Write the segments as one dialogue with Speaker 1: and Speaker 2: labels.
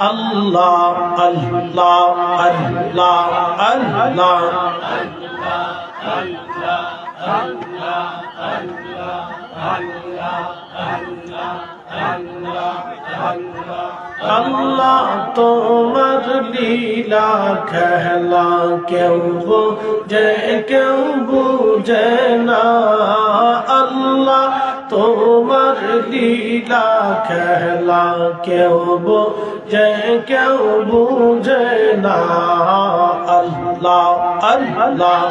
Speaker 1: আল্লাহ আল্লাহ আল্লাহ আল্লাহ আল্লাহ তোমার লীলা খেলা কেউ বোঝে কেউ বুঝে না আল্লাহ তোমার লীলা খেলা কেউ বোঝে কেউ বুঝে না আল্লাহ আল্লাহ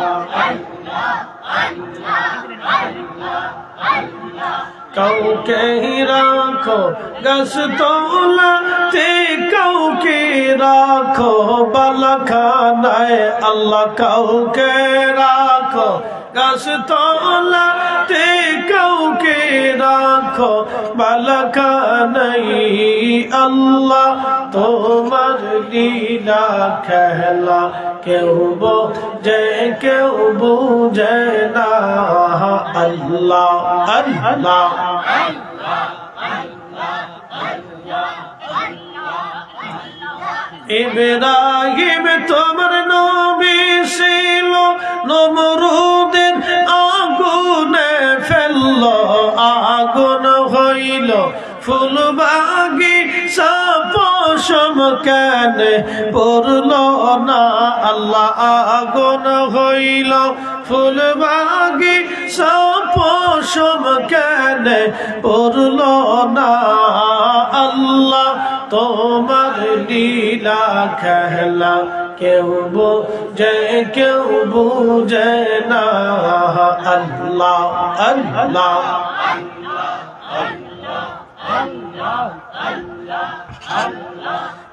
Speaker 1: কাউকে রাখো গাছ তলাতে কাউকে রাখো বালাখানায় আল্লাহ কাউকে রাখো গাছ তলাতে কাউকে রাখো বালাখানায় আল্লাহ তোমার লীলা খেলা কেউ বোঝে কেউ বুঝে না আল্লাহ আল্লাহ ইব্রাহিম তোমার নবী ছিল নমরুদের আগুনে ফেললো আগুন হইল ফুল বাগিচা পশম কেন পড়ল না আল্লাহ আগুন হইল ফুল বাগিচা পশম কেন পড়ল না আল্লাহ তোমার লীলা খেলা কেউ বোঝে কেউ বুঝে না আল্লাহ আল্লাহ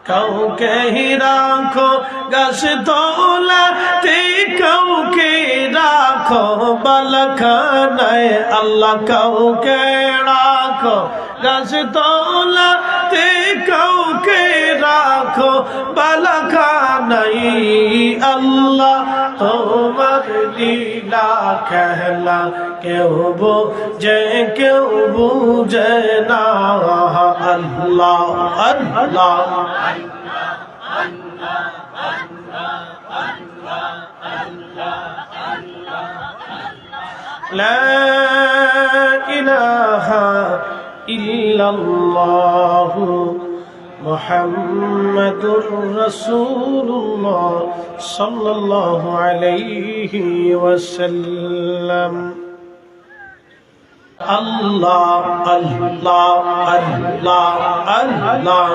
Speaker 1: কাউকে রাখো গাছ তলাতে কাউকে রাখো বালাখানায় আল্লাহ কাউকে রাখো গাছ তলাতে কাউকে রাখো বালাখানায় আল্লাহ তোমার লীলা খেলা কেউ বোঝে কেউ বুঝে না আল্লাহ আল্লাহ لا إله إلا الله محمد رسول الله صلى الله عليه وسلم الله الله الله الله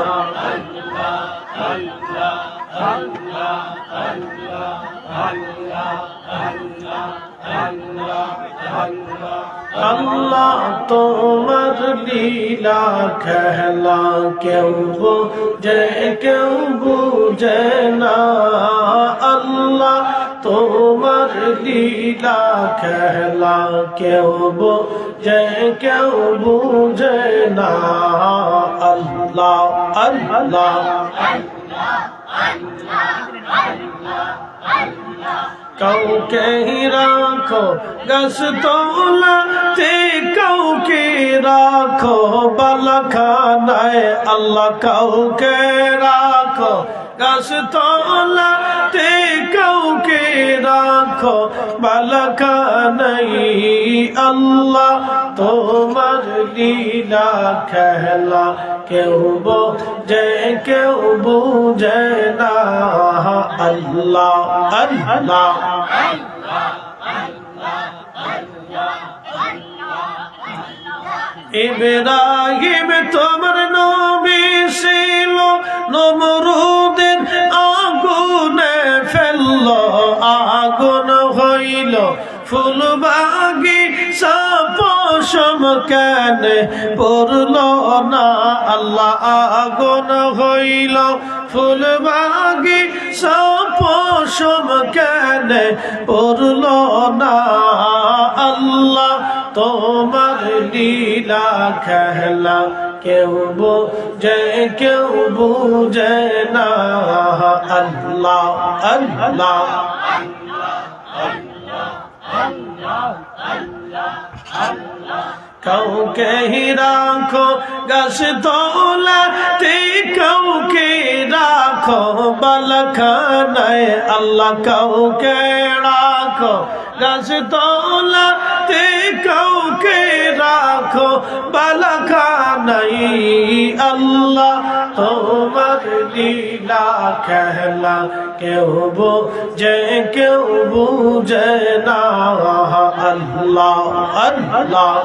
Speaker 1: আল্লাহ তোমার লীলা খেলা কেউ বোঝে কেউ বুঝে না আল্লাহ তোমার লীলা খেলা কেউ বোঝে কেউ বুঝে না আল্লাহ আল্লাহ কাউকে রাখো গাছ তলাতে কাউকে রাখো বালাখানায় আল্লাহ কাউকে রাখো গাছ তলাতে কাউকে রাখো বালাখানায় আল্লাহ তোমার লীলা খেলা কেউ বোঝে কেউ বুঝে না আল্লাহ আল্লাহ ইব্রাহিম তোমার নবী ছিল নমরুদের আগুনে ফেললো আগুন হইল ফুল বাগিচা পশম কেন পড়ল না আল্লাহ আগুন হইল ফুল বাগিচা পশম কেন পড়ল না আল্লাহ তোমার লীলা খেলা কেউ বোঝে কেউ বুঝে না আল্লাহ আল্লাহ কাউকে রাখো গাছ তলাতে কাউকে রাখো বালখানায় আল্লাহ কাউকে রাখো গাছতলাতে কাউকে রাখো বালখানায় আল্লাহ তোমার লীলা খেলা কেউ বোঝে কেউ বুঝে না আল্লাহ আল্লাহ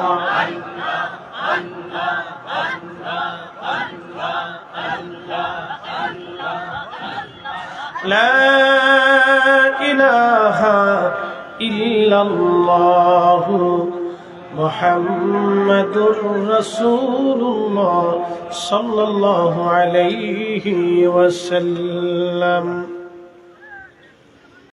Speaker 1: لا إله إلا الله محمد رسول الله صلى الله عليه وسلم